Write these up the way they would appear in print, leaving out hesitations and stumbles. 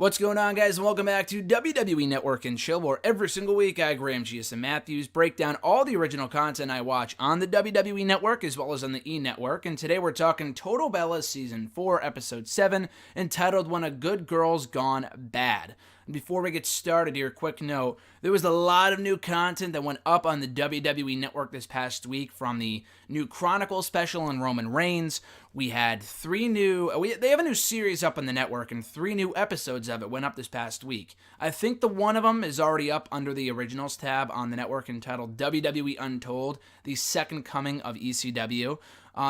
What's going on, guys, and welcome back to WWE Network and Chill, where every single week I, Graham GSM Matthews, break down all the original content I watch on the WWE Network as well as on the E Network. And today we're talking Total Bellas Season 4, Episode 7, entitled When a Good Girl's Gone Bad. And before we get started here, quick note, there was a lot of new content that went up on the WWE Network this past week, from the new Chronicles special on Roman Reigns. We had they have a new series up on the network, and 3 new episodes of it went up this past week. I think the one of them is already up under the Originals tab on the network, entitled WWE Untold, the Second Coming of ECW.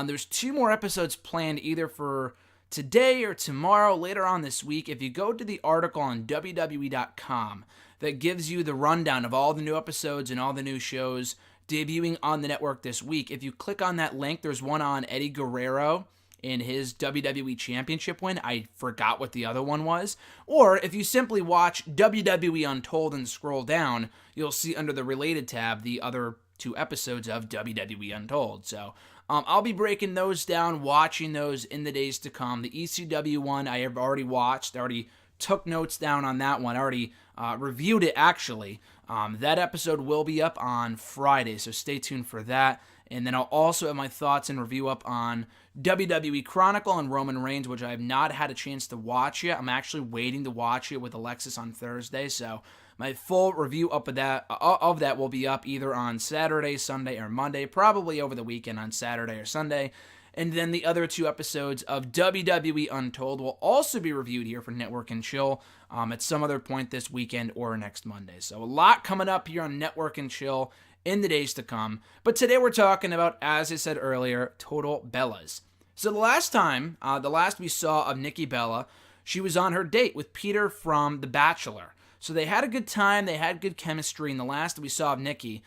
There's 2 more episodes planned either for today or tomorrow, later on this week. If you go to the article on WWE.com that gives you the rundown of all the new episodes and all the new shows debuting on the network this week, if you click on that link, there's one on Eddie Guerrero in his WWE Championship win. I forgot what the other one was. Or if you simply watch WWE Untold and scroll down, you'll see under the related tab the other 2 episodes of WWE Untold. So I'll be breaking those down, watching those in the days to come. The ECW one I have already watched. I already took notes down on that one. I already reviewed it, actually. That episode will be up on Friday, so stay tuned for that. And then I'll also have my thoughts and review up on WWE Chronicle and Roman Reigns, which I have not had a chance to watch yet. I'm actually waiting to watch it with Alexis on Thursday, so my full review up of that will be up either on Saturday, Sunday, or Monday, probably over the weekend on Saturday or Sunday. And then the other 2 episodes of WWE Untold will also be reviewed here for Network and Chill at some other point this weekend or next Monday. So a lot coming up here on Network and Chill in the days to come. But today we're talking about, as I said earlier, Total Bellas. So the last we saw of Nikki Bella, she was on her date with Peter from The Bachelor. So they had a good time, they had good chemistry, and the last we saw of Nikki,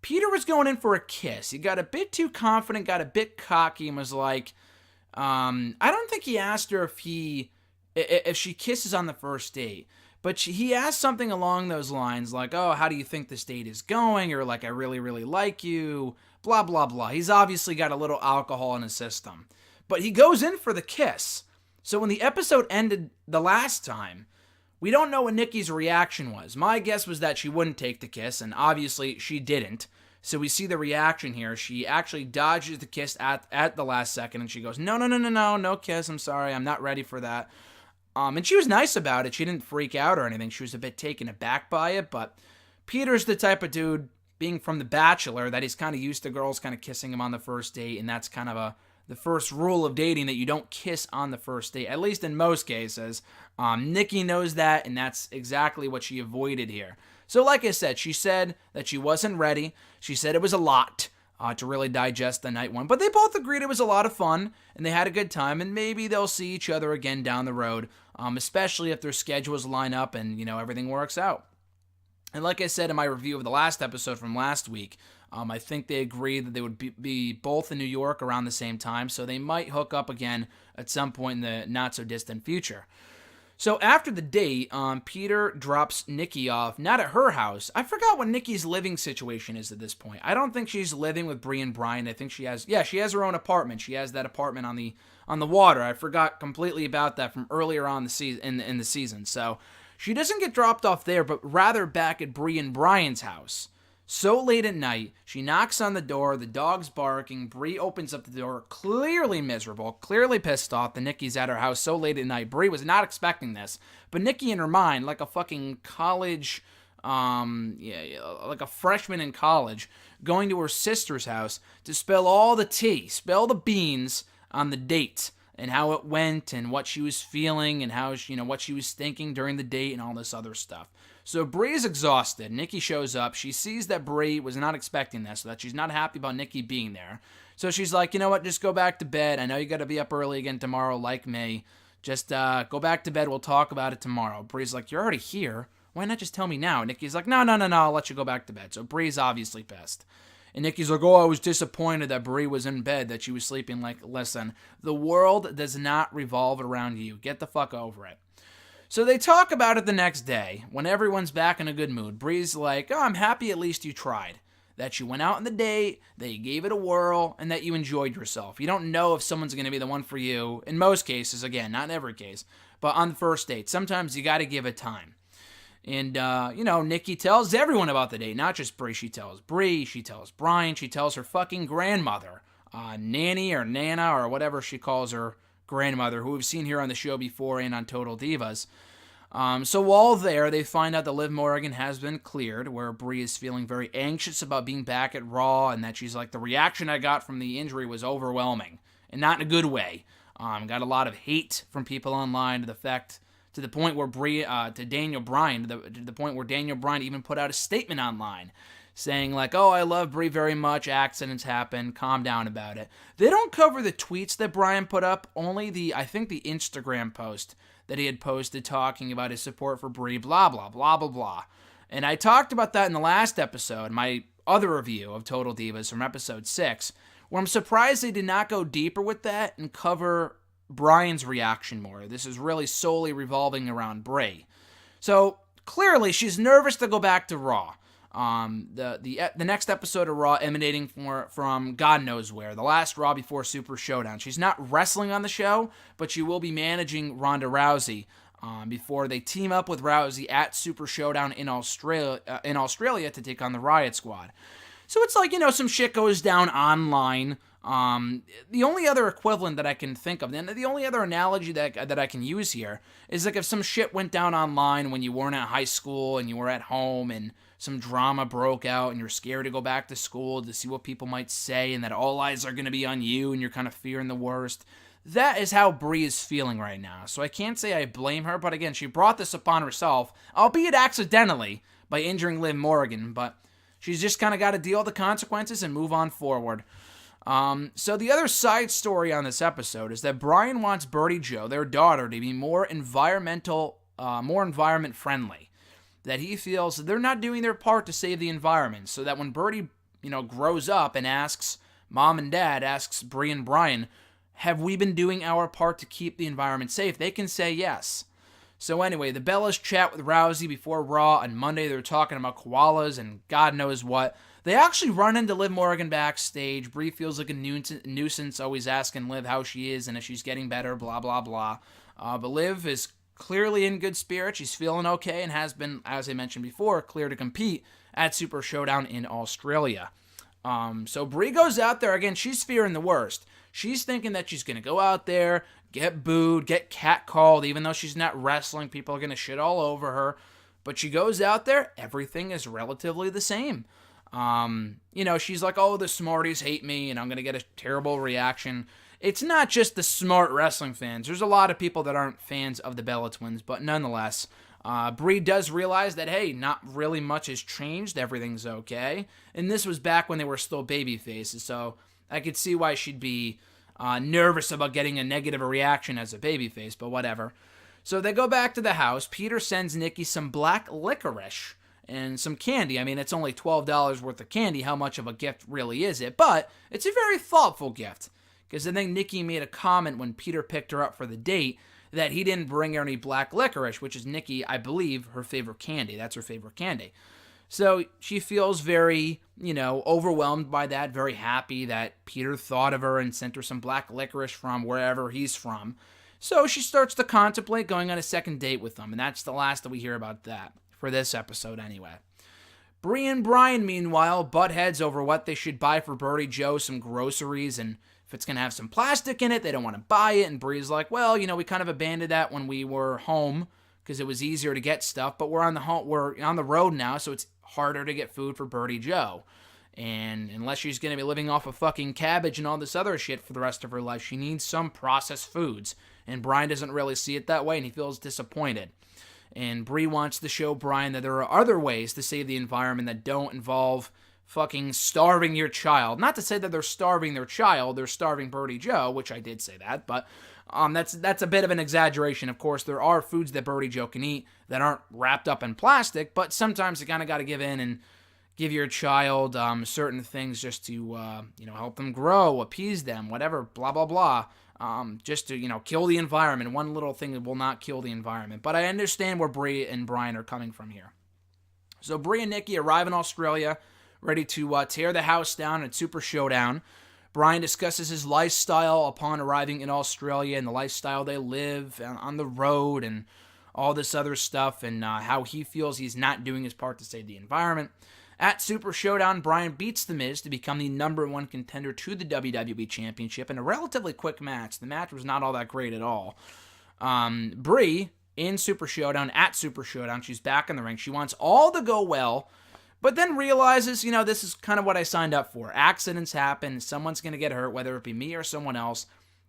Peter was going in for a kiss. He got a bit too confident, got a bit cocky, and was like, I don't think he asked her if she kisses on the first date. But he asked something along those lines, like, oh, how do you think this date is going? Or like, I really, really like you, blah, blah, blah. He's obviously got a little alcohol in his system. But he goes in for the kiss. So when the episode ended the last time, we don't know what Nikki's reaction was. My guess was that she wouldn't take the kiss, and obviously she didn't. So we see the reaction here. She actually dodges the kiss at the last second, and she goes, no kiss, I'm sorry, I'm not ready for that. And she was nice about it. She didn't freak out or anything. She was a bit taken aback by it, but Peter's the type of dude, being from The Bachelor, that he's kind of used to girls kind of kissing him on the first date, and that's kind of the first rule of dating, that you don't kiss on the first date, at least in most cases. Nikki knows that, and that's exactly what she avoided here. So like I said, she said that she wasn't ready. She said it was a lot to really digest the night one, but they both agreed it was a lot of fun, and they had a good time, and maybe they'll see each other again down the road, especially if their schedules line up and, everything works out. And like I said in my review of the last episode from last week, I think they agreed that they would be both in New York around the same time, so they might hook up again at some point in the not-so-distant future. So after the date, Peter drops Nikki off, not at her house. I forgot what Nikki's living situation is at this point. I don't think she's living with Bree and Brian. I think she has her own apartment. She has that apartment on the water. I forgot completely about that from earlier on in the season. So she doesn't get dropped off there, but rather back at Bree and Brian's house. So late at night, she knocks on the door, the dog's barking, Bree opens up the door, clearly miserable, clearly pissed off that Nikki's at her house so late at night. Bree was not expecting this, but Nikki in her mind, like a fucking college, like a freshman in college, going to her sister's house to spill all the tea, spill the beans on the date, and how it went, and what she was feeling, and how, what she was thinking during the date, and all this other stuff. So Bree is exhausted. Nikki shows up. She sees that Bree was not expecting this, so that she's not happy about Nikki being there. So she's like, you know what, just go back to bed. I know you got to be up early again tomorrow like me. Just go back to bed. We'll talk about it tomorrow. Bree's like, you're already here. Why not just tell me now? Nikki's like, no, I'll let you go back to bed. So Bree's obviously pissed. And Nikki's like, oh, I was disappointed that Bree was in bed, that she was sleeping. Like, listen, the world does not revolve around you. Get the fuck over it. So they talk about it the next day, when everyone's back in a good mood. Bree's like, oh, I'm happy at least you tried. That you went out on the date, that you gave it a whirl, and that you enjoyed yourself. You don't know if someone's going to be the one for you, in most cases, again, not in every case, but on the first date, sometimes you got to give it time. And, Nikki tells everyone about the date, not just Brie. She tells Brian, she tells her fucking grandmother, Nanny or Nana or whatever she calls her grandmother, who we've seen here on the show before and on Total Divas. So while there, they find out that Liv Morgan has been cleared, where Brie is feeling very anxious about being back at Raw, and that she's like, the reaction I got from the injury was overwhelming, and not in a good way. Got a lot of hate from people online to the point where Daniel Bryan, to the point where Daniel Bryan even put out a statement online saying like, oh, I love Brie very much, accidents happen, calm down about it. They don't cover the tweets that Bryan put up, only the Instagram post that he had posted talking about his support for Brie, blah, blah, blah, blah, blah. And I talked about that in the last episode, my other review of Total Divas from episode 6, where I'm surprised they did not go deeper with that and cover Bryan's reaction more. This is really solely revolving around Brie. So clearly she's nervous to go back to Raw. The next episode of Raw emanating from God knows where, the last Raw before Super Showdown. She's not wrestling on the show, but she will be managing Ronda Rousey before they team up with Rousey at Super Showdown in Australia to take on the Riot Squad. So it's like, some shit goes down online. The only other equivalent that I can think of, and the only other analogy that I can use here is like if some shit went down online when you weren't at high school and you were at home and some drama broke out and you're scared to go back to school to see what people might say and that all eyes are going to be on you and you're kind of fearing the worst. That is how Brie is feeling right now. So I can't say I blame her, but again, she brought this upon herself, albeit accidentally, by injuring Liv Morgan, but she's just kind of got to deal with the consequences and move on forward. So the other side story on this episode is that Bryan wants Birdie Jo, their daughter, to be more environment friendly. That he feels they're not doing their part to save the environment, so that when Birdie, grows up and asks Mom and Dad, asks Brie and Bryan, have we been doing our part to keep the environment safe? They can say yes. So anyway, the Bellas chat with Rousey before Raw on Monday. They're talking about koalas and God knows what. They actually run into Liv Morgan backstage. Brie feels like a nuisance, always asking Liv how she is and if she's getting better, blah, blah, blah. But Liv is clearly in good spirits. She's feeling okay and has been, as I mentioned before, clear to compete at Super Showdown in Australia. So Brie goes out there. Again, she's fearing the worst. She's thinking that she's going to go out there, get booed, get catcalled, even though she's not wrestling. People are going to shit all over her. But she goes out there. Everything is relatively the same. She's like, oh, the smarties hate me, and I'm going to get a terrible reaction. It's not just the smart wrestling fans. There's a lot of people that aren't fans of the Bella Twins, but nonetheless, Brie does realize that, hey, not really much has changed. Everything's okay. And this was back when they were still baby faces, so I could see why she'd be nervous about getting a negative reaction as a babyface, but whatever. So they go back to the house. Peter sends Nikki some black licorice and some candy. I mean, it's only $12 worth of candy. How much of a gift really is it? But it's a very thoughtful gift. Because I think Nikki made a comment when Peter picked her up for the date that he didn't bring her any black licorice, which is Nikki, I believe, her favorite candy. That's her favorite candy. So she feels very, overwhelmed by that, very happy that Peter thought of her and sent her some black licorice from wherever he's from. So she starts to contemplate going on a second date with him, and that's the last that we hear about that, for this episode anyway. Brie and Bryan, meanwhile, butt heads over what they should buy for Birdie Jo, some groceries, and if it's going to have some plastic in it, they don't want to buy it. And Brie's like, well, we kind of abandoned that when we were home because it was easier to get stuff, but we're on the road now, so it's harder to get food for Birdie Jo. And unless she's going to be living off of fucking cabbage and all this other shit for the rest of her life, she needs some processed foods. And Bryan doesn't really see it that way, and he feels disappointed. And Brie wants to show Bryan that there are other ways to save the environment that don't involve fucking starving your child. Not to say that they're starving their child, they're starving Birdie Jo, which I did say that, but that's a bit of an exaggeration. Of course, there are foods that Birdie Jo can eat that aren't wrapped up in plastic, but sometimes you kind of got to give in and give your child certain things just to help them grow, appease them, whatever, blah, blah, blah. Just to, kill the environment. One little thing that will not kill the environment. But I understand where Brie and Bryan are coming from here. So Brie and Nikki arrive in Australia, ready to tear the house down at Super Showdown. Bryan discusses his lifestyle upon arriving in Australia and the lifestyle they live on the road and all this other stuff, and how he feels he's not doing his part to save the environment. At Super Showdown, Bryan beats The Miz to become the #1 contender to the WWE Championship in a relatively quick match. The match was not all that great at all. Brie, in Super Showdown, at Super Showdown, she's back in the ring. She wants all to go well, but then realizes, this is kind of what I signed up for. Accidents happen. Someone's going to get hurt, whether it be me or someone else.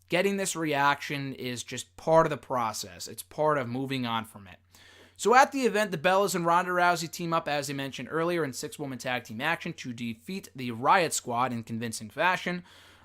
Getting this reaction is just part of the process. It's part of moving on from it. So at the event, the Bellas and Ronda Rousey team up, as I mentioned earlier, in 6-woman tag team action to defeat the Riot Squad in convincing fashion.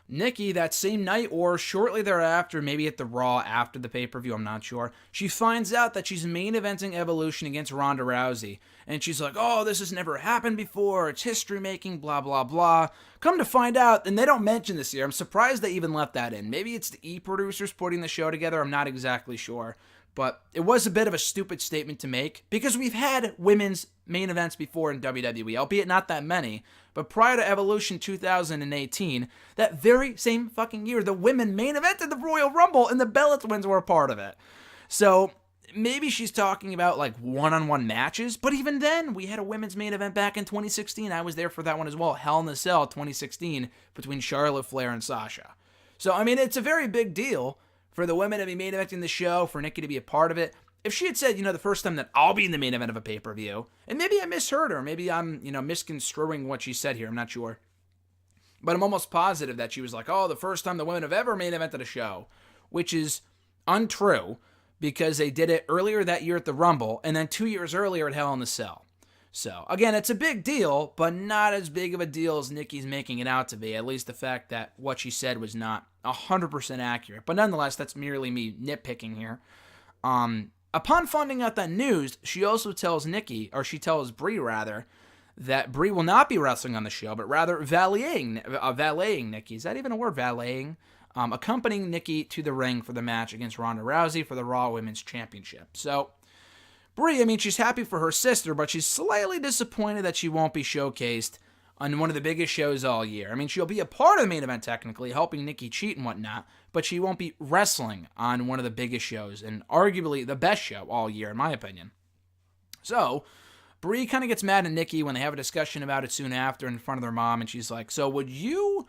Nikki, that same night or shortly thereafter, maybe at the Raw after the pay-per-view, I'm not sure, she finds out that she's main eventing Evolution against Ronda Rousey. And she's like, oh, this has never happened before, it's history-making, blah, blah, blah. Come to find out, and they don't mention this here, I'm surprised they even left that in. Maybe it's the E-producers putting the show together, I'm not exactly sure. But it was a bit of a stupid statement to make, because we've had women's main events before in WWE, albeit not that many. But prior to Evolution 2018, that very same fucking year, the women main evented the Royal Rumble, and the Bella Twins were a part of it. So maybe she's talking about like one-on-one matches, but even then, we had a women's main event back in 2016. I was there for that one as well, Hell in a Cell 2016, between Charlotte Flair and Sasha. So, it's a very big deal for the women to be main eventing the show, for Nikki to be a part of it. If she had said, the first time that I'll be in the main event of a pay-per-view, and maybe I misheard her, maybe I'm, misconstruing what she said here, I'm not sure. But I'm almost positive that she was like, oh, the first time the women have ever main evented a show, which is untrue, because they did it earlier that year at the Rumble, and then 2 years earlier at Hell in a Cell. So, again, it's a big deal, but not as big of a deal as Nikki's making it out to be, at least the fact that what she said was not 100% accurate. But nonetheless, that's merely me nitpicking here. Upon finding out that news, she also tells Brie rather, that Brie will not be wrestling on the show, but rather valeting Nikki. Is that even a word, valeting? Accompanying Nikki to the ring for the match against Ronda Rousey for the Raw Women's Championship. So, Brie, she's happy for her sister, but she's slightly disappointed that she won't be showcased on one of the biggest shows all year. She'll be a part of the main event technically, helping Nikki cheat and whatnot, but she won't be wrestling on one of the biggest shows, and arguably the best show all year, in my opinion. So, Brie kind of gets mad at Nikki when they have a discussion about it soon after in front of their mom, and she's like, so would you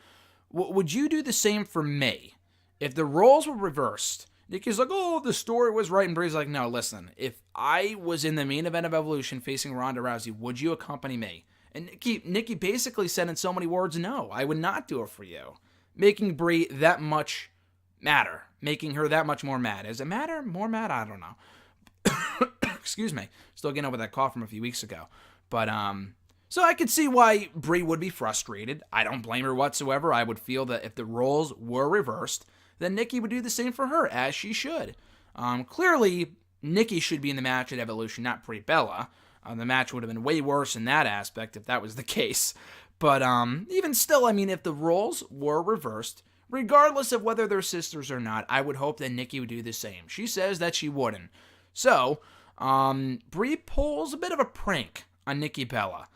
do the same for me? If the roles were reversed, Nikki's like, oh, the story was right, and Brie's like, no, listen, if I was in the main event of Evolution facing Ronda Rousey, would you accompany me? And Nikki basically said in so many words, no, I would not do it for you. Making Brie that much madder. Making her that much more mad. Is it madder? More mad? I don't know. Excuse me. Still getting over that cough from a few weeks ago. But, so I could see why Brie would be frustrated. I don't blame her whatsoever. I would feel that if the roles were reversed, then Nikki would do the same for her, as she should. Clearly, Nikki should be in the match at Evolution, not Brie Bella. The match would have been way worse in that aspect if that was the case. But even still, if the roles were reversed, regardless of whether they're sisters or not, I would hope that Nikki would do the same. She says that she wouldn't. So, Brie pulls a bit of a prank on Nikki Bella,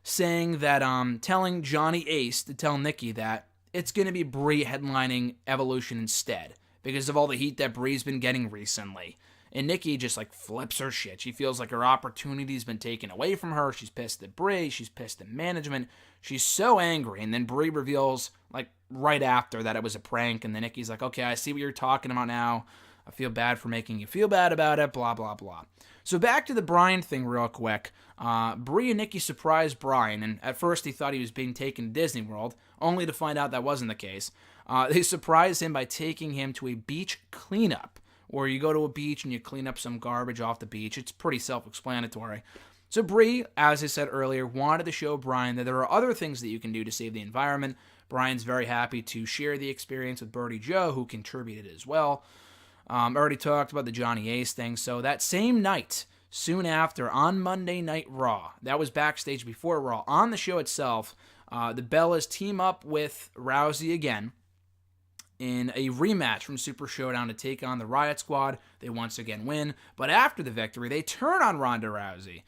saying that, telling Johnny Ace to tell Nikki that it's going to be Brie headlining Evolution instead, because of all the heat that Brie's been getting recently. And Nikki just flips her shit. She feels like her opportunity's been taken away from her. She's pissed at Brie. She's pissed at management. She's so angry. And then Brie reveals right after that it was a prank. And then Nikki's like, okay, I see what you're talking about now. I feel bad for making you feel bad about it. Blah, blah, blah. So back to the Bryan thing real quick. Brie and Nikki surprised Bryan. And at first he thought he was being taken to Disney World, only to find out that wasn't the case. They surprised him by taking him to a beach cleanup, where you go to a beach and you clean up some garbage off the beach. It's pretty self-explanatory. So Brie, as I said earlier, wanted to show Bryan that there are other things that you can do to save the environment. Bryan's very happy to share the experience with Birdie Joe, who contributed as well. Already talked about the Johnny Ace thing. So that same night, soon after, on Monday Night Raw, that was backstage before Raw, on the show itself, the Bellas team up with Rousey again. in a rematch from Super Showdown to take on the Riot Squad. They once again win, but after the victory, they turn on Ronda Rousey.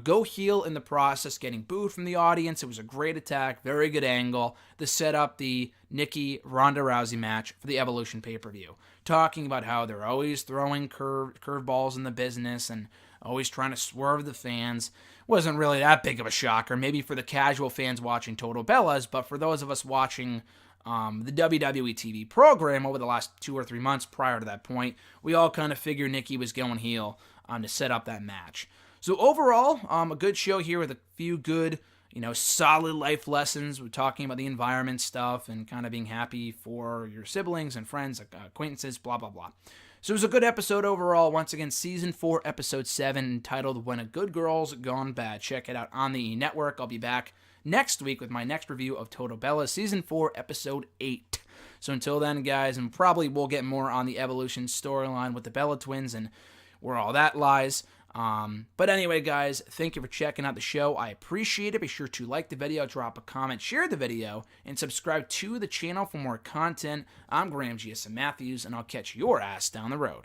Go heel in the process, getting booed from the audience. It was a great attack, very good angle to set up the Nikki Ronda Rousey match for the Evolution pay-per-view. Talking about how they're always throwing curveballs in the business and always trying to swerve the fans. Wasn't really that big of a shocker, maybe for the casual fans watching Total Bellas, but for those of us watching the WWE TV program over the last 2 or 3 months prior to that point, we all kind of figured Nikki was going heel to set up that match. So overall, a good show here with a few good, solid life lessons. We're talking about the environment stuff and kind of being happy for your siblings and friends, acquaintances, blah, blah, blah. So it was a good episode overall. Once again, Season 4, Episode 7, entitled When a Good Girl's Gone Bad. Check it out on the E! Network. I'll be back next week with my next review of Total Bellas, Season 4, Episode 8. So until then, guys, and probably we'll get more on the Evolution storyline with the Bella Twins and where all that lies. But anyway, guys, thank you for checking out the show. I appreciate it. Be sure to like the video, drop a comment, share the video, and subscribe to the channel for more content. I'm Graham GSM Matthews, and I'll catch your ass down the road.